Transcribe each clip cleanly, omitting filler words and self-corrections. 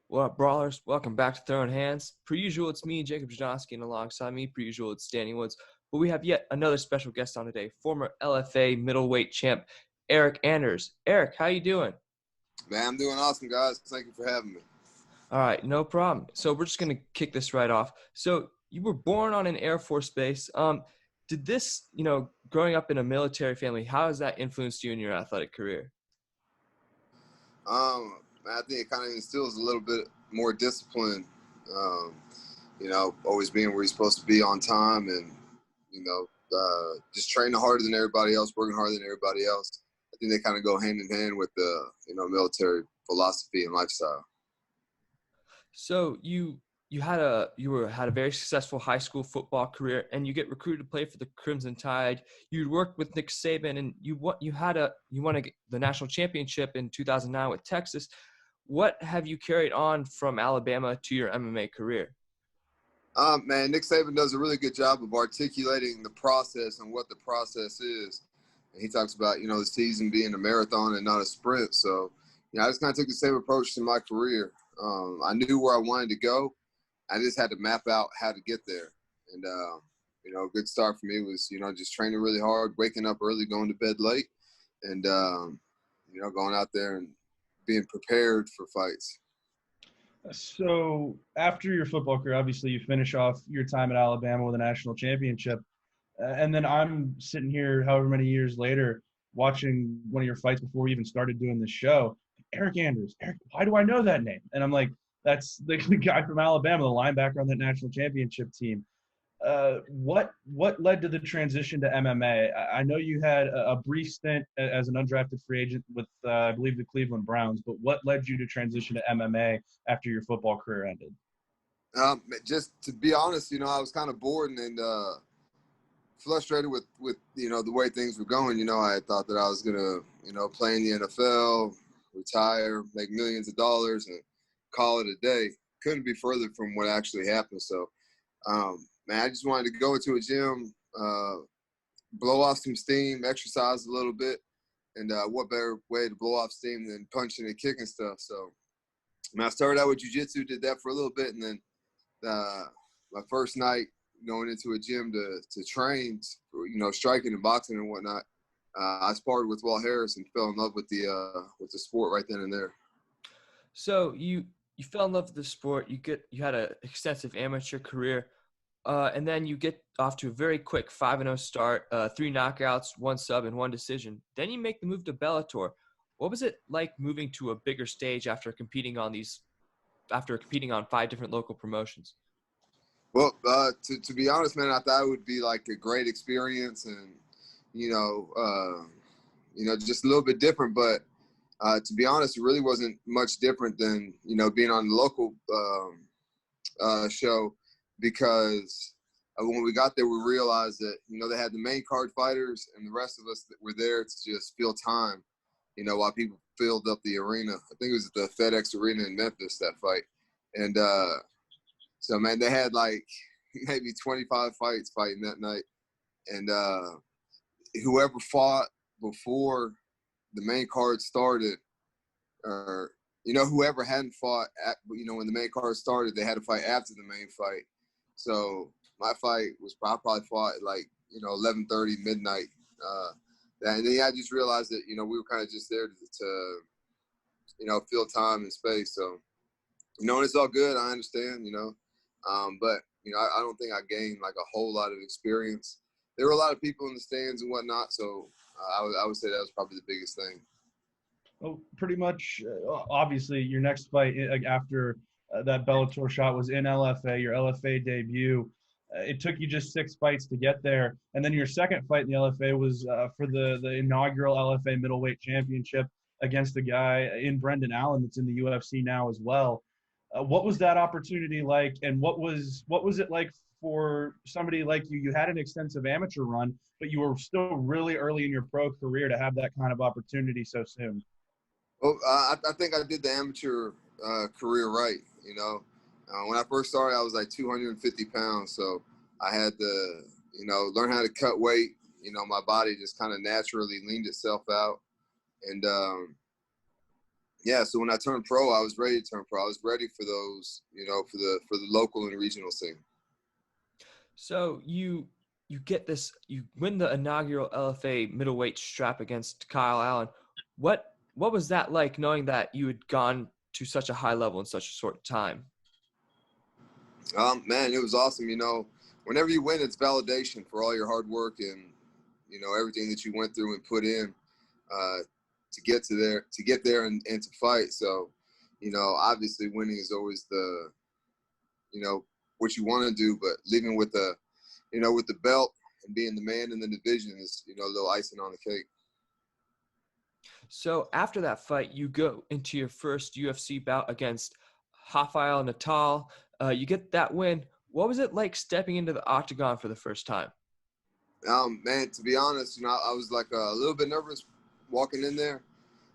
What up, brawlers? Welcome back to Throwin Hands. Per usual, it's me, Jakob and Daniel, and alongside me, per usual, it's Danny Woods. But we have yet another special guest on today, former LFA middleweight champ, Eryk Anders. Eryk, how you doing? Man, I'm doing awesome, guys. Thank you for having me. All right, no problem. So we're just gonna kick this right off. So you were born on an Air Force base. Did this, growing up in a military family, how has that influenced you in your athletic career? I think it kind of instills a little bit more discipline. Um, always being where you're supposed to be on time, and just training harder than everybody else, working harder than everybody else. I think they kind of go hand in hand with the military philosophy and lifestyle. So you had a very successful high school football career, and you get recruited to play for the Crimson Tide. You worked with Nick Saban, and you won the national championship in 2009 with Texas. What have you carried on from Alabama to your MMA career? Man, Nick Saban does a really good job of articulating the process and what the process is. And he talks about, the season being a marathon and not a sprint. So, I just kind of took the same approach to my career. I knew where I wanted to go. I just had to map out how to get there. And, a good start for me was, just training really hard, waking up early, going to bed late, and, going out there and being prepared for fights. So after your football career, obviously you finish off your time at Alabama with a national championship. And then I'm sitting here however many years later watching one of your fights before we even started doing this show. Eryk Anders. Eryk, why do I know that name? And I'm like, that's the guy from Alabama, the linebacker on that national championship team. What led to the transition to MMA? I know you had a brief stint as an undrafted free agent with, I believe, the Cleveland Browns, but what led you to transition to MMA after your football career ended? Just to be honest, I was kind of bored and frustrated with the way things were going. I thought that I was gonna play in the NFL, retire, make millions of dollars, and call it a day. Couldn't be further from what actually happened. So, man, I just wanted to go into a gym, blow off some steam, exercise a little bit, and what better way to blow off steam than punching and kicking stuff. So, I started out with jiu-jitsu, did that for a little bit, and then my first night going into a gym to train, striking and boxing and whatnot, I sparred with Walt Harris and fell in love with the sport right then and there. So you fell in love with the sport. You had an extensive amateur career, and then you get off to a very quick 5-0 start, 3 knockouts, 1 sub, and 1 decision. Then you make the move to Bellator. What was it like moving to a bigger stage after competing on 5 different local promotions? Well, to be honest, man, I thought it would be like a great experience and, just a little bit different. But to be honest, it really wasn't much different than, being on the local show, because when we got there, we realized that, they had the main card fighters and the rest of us that were there to just fill time, while people filled up the arena. I think it was the FedEx Arena in Memphis, that fight. And so, man, they had like maybe 25 fights fighting that night. And whoever fought before the main card started, or, whoever hadn't fought, when the main card started, they had to fight after the main fight. So my fight was probably fought at like, 11:30, midnight. And then I just realized that, we were kind of just there to fill time and space. So, and it's all good. I understand, but, I don't think I gained like a whole lot of experience. There were a lot of people in the stands and whatnot. So I would say that was probably the biggest thing. Well, pretty much, obviously, your next fight after that Bellator shot was in LFA, your LFA debut. It took you just 6 fights to get there. And then your second fight in the LFA was for the inaugural LFA middleweight championship against a guy in Brendan Allen that's in the UFC now as well. What was that opportunity like, and what was it like for somebody like you? You had an extensive amateur run, but you were still really early in your pro career to have that kind of opportunity so soon. Well, I think I did the amateur career right. When I first started, I was like 250 pounds, so I had to, learn how to cut weight. My body just kind of naturally leaned itself out, and yeah, so when I turned pro, I was ready to turn pro. I was ready for those, for the local and regional scene. So you get this, you win the inaugural LFA middleweight strap against Kyle Allen. What was that like, knowing that you had gone to such a high level in such a short time? Man, it was awesome. Whenever you win, it's validation for all your hard work and everything that you went through and put in to get there and to fight. So, obviously winning is always the what you want to do, but leaving with with the belt and being the man in the division is a little icing on the cake. So after that fight, you go into your first UFC bout against Rafael Natal. You get that win. What was it like stepping into the octagon for the first time? Man, to be honest, I was like a little bit nervous walking in there.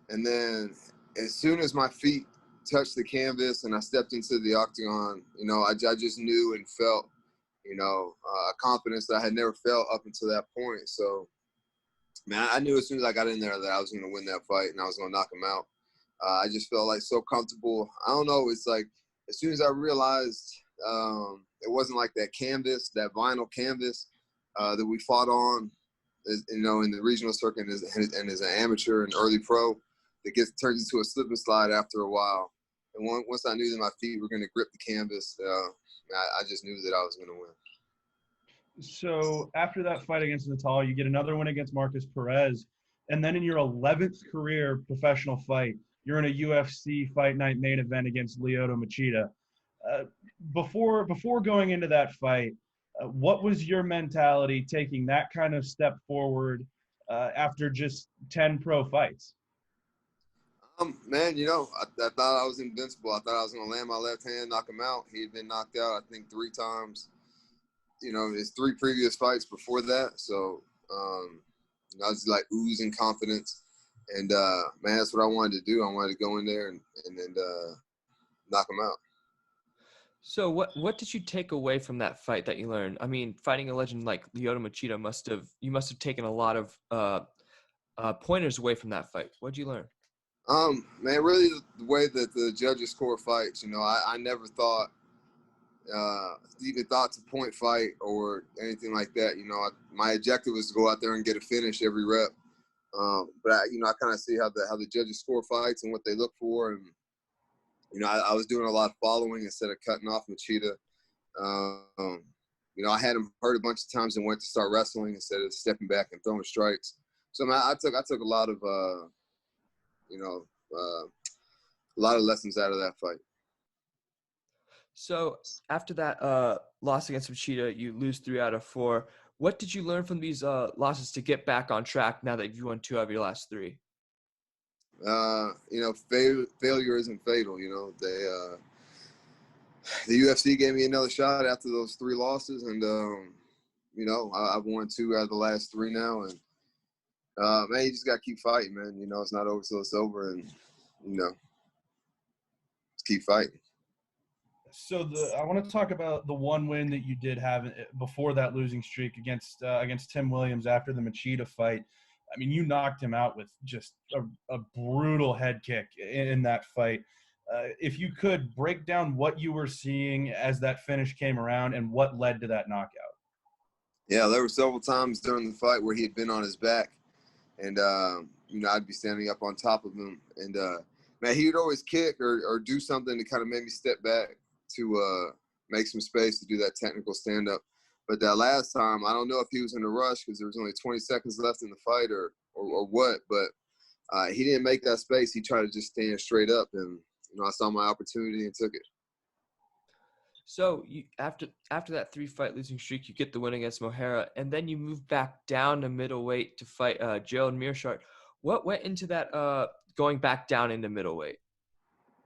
And then as soon as my feet touched the canvas and I stepped into the octagon, I just knew and felt, a confidence that I had never felt up until that point. So, man, I knew as soon as I got in there that I was going to win that fight and I was going to knock him out. I just felt like so comfortable. I don't know. It's like as soon as I realized it wasn't like that canvas, that vinyl canvas that we fought on, in the regional circuit and as an amateur and early pro, that turns into a slip and slide after a while. And once I knew that my feet were going to grip the canvas, I just knew that I was going to win. So after that fight against Natal, you get another win against Marcus Perez. And then in your 11th career professional fight, you're in a UFC Fight Night main event against Lyoto Machida. Before going into that fight, what was your mentality taking that kind of step forward after just 10 pro fights? Man, I thought I was invincible. I thought I was going to land my left hand, knock him out. He had been knocked out, I think, 3 times. His 3 previous fights before that. So, I was like oozing confidence. And, man, that's what I wanted to do. I wanted to go in there and knock him out. So what did you take away from that fight that you learned? I mean, fighting a legend like Lyoto Machida must have taken a lot of pointers away from that fight. What did you learn? Man, really the way that the judges score fights, I never even thought to point fight or anything like that. My objective was to go out there and get a finish every rep. But I kind of see how the judges score fights and what they look for. And, I was doing a lot of following instead of cutting off Machida. I had him hurt a bunch of times and went to start wrestling instead of stepping back and throwing strikes. So, man, I took a lot of, a lot of lessons out of that fight. So after that loss against Machida, you lose 3 out of 4. What did you learn from these losses to get back on track now that you won 2 of your last 3? Failure isn't fatal. The UFC gave me another shot after those 3 losses, and I've won 2 out of the last 3 now, and man, you just gotta keep fighting, man. It's not over till it's over, and just keep fighting. So I want to talk about the one win that you did have before that losing streak against Tim Williams after the Machida fight. I mean, you knocked him out with just a brutal head kick in that fight. If you could break down what you were seeing as that finish came around and what led to that knockout. Yeah, there were several times during the fight where he had been on his back, and I'd be standing up on top of him, and man, he would always kick or do something to kind of make me step back to make some space to do that technical stand-up. But that last time, I don't know if he was in a rush because there was only 20 seconds left in the fight or what, but he didn't make that space. He tried to just stand straight up, and I saw my opportunity and took it. So after that 3-fight losing streak, you get the win against Mohara, and then you move back down to middleweight to fight Gerald Mearshart. What went into that going back down into middleweight?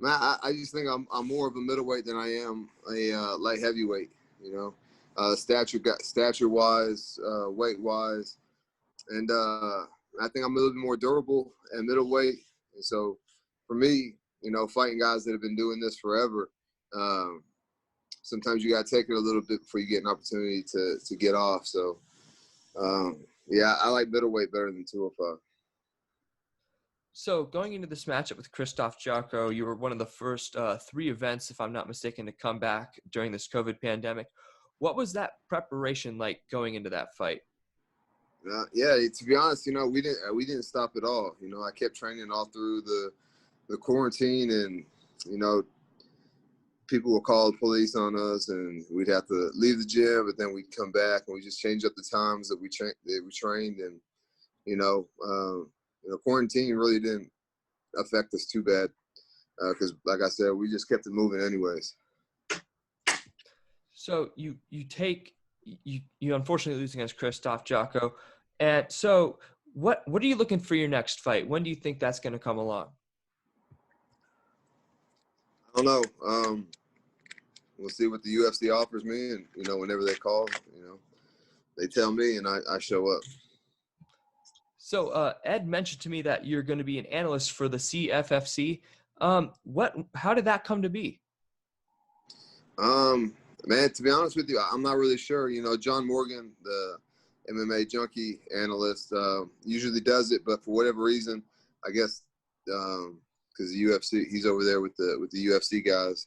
Man, I just think I'm more of a middleweight than I am a light heavyweight. Stature-wise, weight-wise, and I think I'm a little bit more durable at middleweight. And so, for me, fighting guys that have been doing this forever, sometimes you got to take it a little bit before you get an opportunity to get off. So, yeah, I like middleweight better than 205. So going into this matchup with Kristoff Jotko, you were one of the first 3 events, if I'm not mistaken, to come back during this COVID pandemic. What was that preparation like going into that fight? Yeah, to be honest, we didn't stop at all. I kept training all through the quarantine, and people would call the police on us, and we'd have to leave the gym, but then we'd come back and we just changed up the times that we trained, and quarantine really didn't affect us too bad because, like I said, we just kept it moving anyways. So you unfortunately lose against Kristoff Jotko, and so what are you looking for your next fight? When do you think that's going to come along? I don't know. We'll see what the UFC offers me, and whenever they call, they tell me, and I show up. So Ed mentioned to me that you're going to be an analyst for the CFFC. How did that come to be? Man, to be honest with you, I'm not really sure. John Morgan, the MMA junkie analyst, usually does it, but for whatever reason, I guess because the UFC, he's over there with the UFC guys.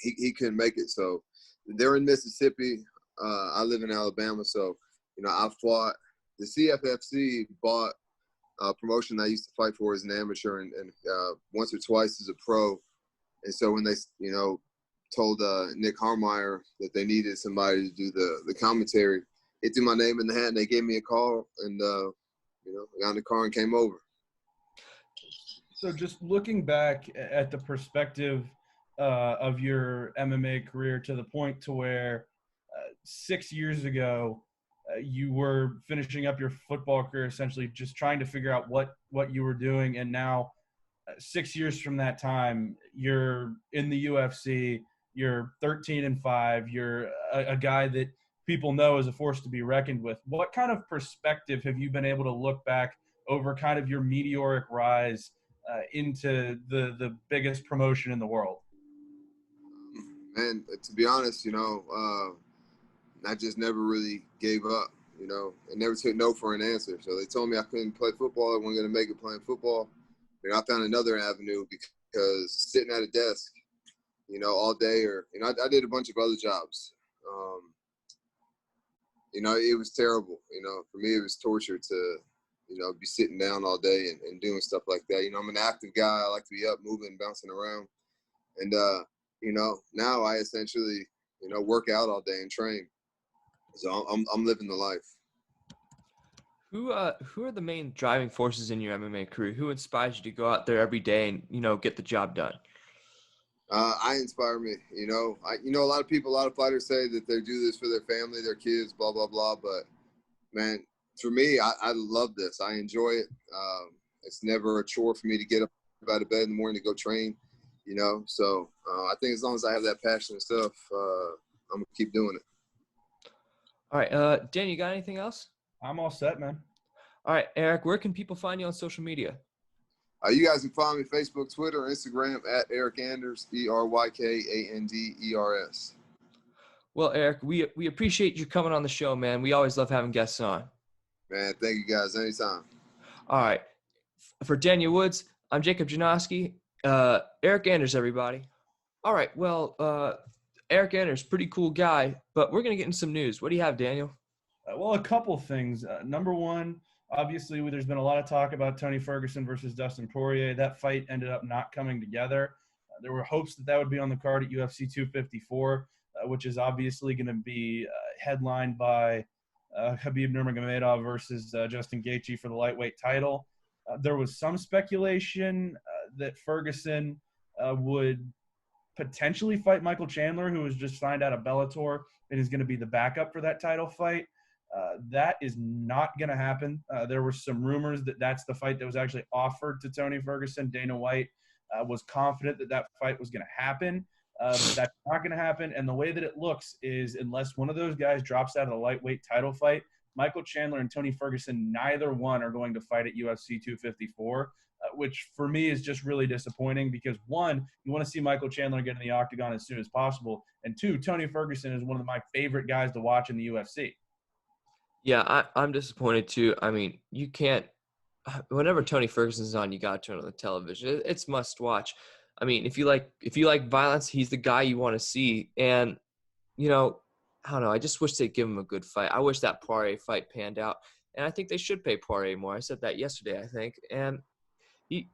He couldn't make it, so they're in Mississippi. I live in Alabama, so I fought. The CFFC bought a promotion I used to fight for as an amateur and once or twice as a pro. And so when they told Nick Harmeyer that they needed somebody to do the commentary, it threw my name in the hat, and they gave me a call, and I got in the car and came over. So just looking back at the perspective of your MMA career to the point to where 6 years ago you were finishing up your football career, essentially just trying to figure out what you were doing, and now 6 years from that time you're in the UFC, you're 13-5, you're a guy that people know as a force to be reckoned with. What kind of perspective have you been able to look back over kind of your meteoric rise into the biggest promotion in the world? Man, to be honest, I just never really gave up, and never took no for an answer. So they told me I couldn't play football. I wasn't going to make it playing football. I found another avenue because sitting at a desk, all day, or, I did a bunch of other jobs. It was terrible. For me, it was torture to, be sitting down all day and doing stuff like that. I'm an active guy. I like to be up, moving, bouncing around. And, now I essentially, work out all day and train. So I'm living the life. Who are the main driving forces in your MMA career? Who inspires you to go out there every day and, get the job done? I inspire me. A lot of fighters say that they do this for their family, their kids, blah, blah, blah. But, man, for me, I love this. I enjoy it. It's never a chore for me to get up out of bed in the morning to go train, So I think as long as I have that passion and stuff, I'm going to keep doing it. All right. Dan, you got anything else? I'm all set, man. All right, Eryk, where can people find you on social media? You guys can find me Facebook, Twitter, Instagram at Eryk Anders, ERYKANDERS. Well, Eryk, we appreciate you coming on the show, man. We always love having guests on. Man, thank you guys. Anytime. All right. For Daniel Woods, I'm Jakob Janoski. Eryk Anders, everybody. All right. Well, Eryk Anders, pretty cool guy, but we're going to get into some news. What do you have, Daniel? Well, a couple things. Number one, obviously, there's been a lot of talk about Tony Ferguson versus Dustin Poirier. That fight ended up not coming together. There were hopes that would be on the card at UFC 254, which is obviously going to be headlined by Khabib Nurmagomedov versus Justin Gaethje for the lightweight title. There was some speculation that Ferguson would potentially fight Michael Chandler, who was just signed out of Bellator and is going to be the backup for that title fight. That is not going to happen. There were some rumors that that's the fight that was actually offered to Tony Ferguson. Dana White was confident that fight was going to happen. But that's not going to happen. And the way that it looks is unless one of those guys drops out of the lightweight title fight, Michael Chandler and Tony Ferguson, neither one are going to fight at UFC 254, which for me is just really disappointing because, one, you want to see Michael Chandler get in the octagon as soon as possible. And two, Tony Ferguson is one of my favorite guys to watch in the UFC. Yeah, I'm disappointed too. I mean, you can't whenever Tony Ferguson's on, you got to turn on the television. It's must watch. I mean, if you like violence, he's the guy you want to see. And, I don't know. I just wish they'd give him a good fight. I wish that Poirier fight panned out. And I think they should pay Poirier more. I said that yesterday, I think. And I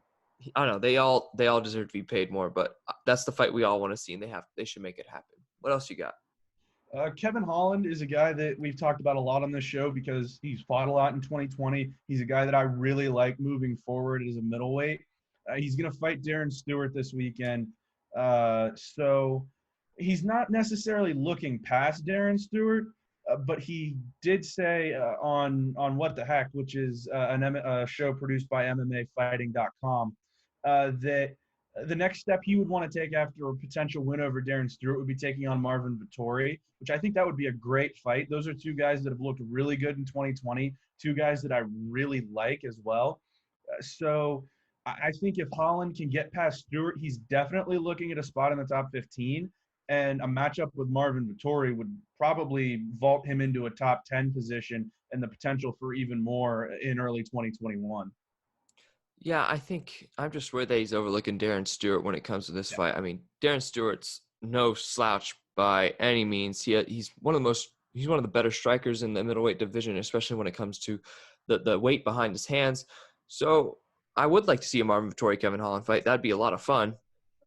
don't know. They all deserve to be paid more, but that's the fight we all want to see, and they should make it happen. What else you got? Kevin Holland is a guy that we've talked about a lot on this show because he's fought a lot in 2020. He's a guy that I really like moving forward as a middleweight. He's going to fight Darren Stewart this weekend. So he's not necessarily looking past Darren Stewart, but he did say on What the Heck, which is a show produced by MMAfighting.com, that the next step he would want to take after a potential win over Darren Stewart would be taking on Marvin Vettori, which I think that would be a great fight. Those are two guys that have looked really good in 2020, two guys that I really like as well. So I think if Holland can get past Stewart, he's definitely looking at a spot in the top 15, and a matchup with Marvin Vettori would probably vault him into a top 10 position and the potential for even more in early 2021. Yeah, I think I'm just worried that he's overlooking Darren Stewart when it comes to this fight. I mean, Darren Stewart's no slouch by any means. He's one of the better strikers in the middleweight division, especially when it comes to the weight behind his hands. So I would like to see a Marvin Vettori Kevin Holland fight. That'd be a lot of fun.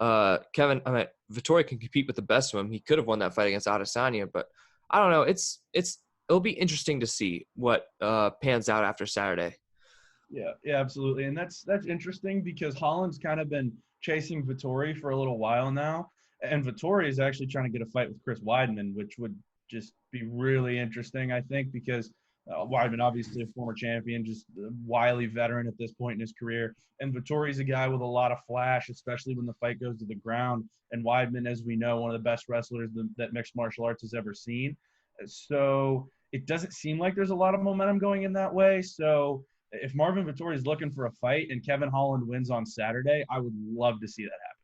Vettori can compete with the best of them. He could have won that fight against Adesanya, but I don't know. It'll be interesting to see what pans out after Saturday. Yeah, absolutely. And that's interesting because Holland's kind of been chasing Vettori for a little while now. And Vettori is actually trying to get a fight with Chris Weidman, which would just be really interesting, I think, because Weidman, obviously a former champion, just a wily veteran at this point in his career. And Vettori's a guy with a lot of flash, especially when the fight goes to the ground. And Weidman, as we know, one of the best wrestlers that mixed martial arts has ever seen. So it doesn't seem like there's a lot of momentum going in that way. So if Marvin Vettori is looking for a fight and Kevin Holland wins on Saturday, I would love to see that happen.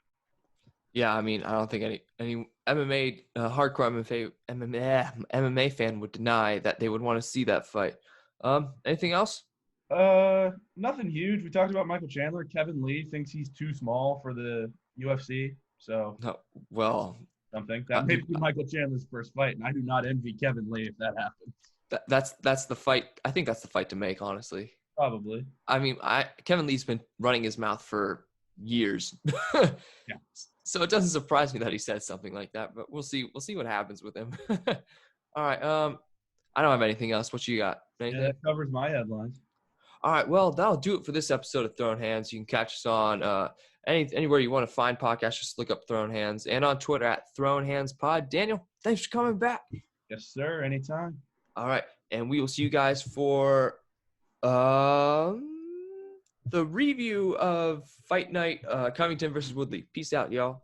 Yeah, I mean, I don't think any MMA hardcore MMA fan would deny that they would want to see that fight. Anything else? Nothing huge. We talked about Michael Chandler. Kevin Lee thinks he's too small for the UFC. So no, well, something that may be Michael Chandler's first fight, and I do not envy Kevin Lee if that happens. That's the fight. I think that's the fight to make, honestly. Probably. I mean, Kevin Lee's been running his mouth for years. Yeah. So it doesn't surprise me that he said something like that, but we'll see what happens with him. All right. I don't have anything else. What you got? Anything? Yeah, that covers my headlines. All right. Well, that'll do it for this episode of Throwin Hands. You can catch us on anywhere you want to find podcasts. Just look up Throwin Hands, and on Twitter at Throwin Hands Pod. Daniel, thanks for coming back. Yes, sir. Anytime. All right. And we will see you guys for the review of Fight Night Covington versus Woodley. Peace out, y'all.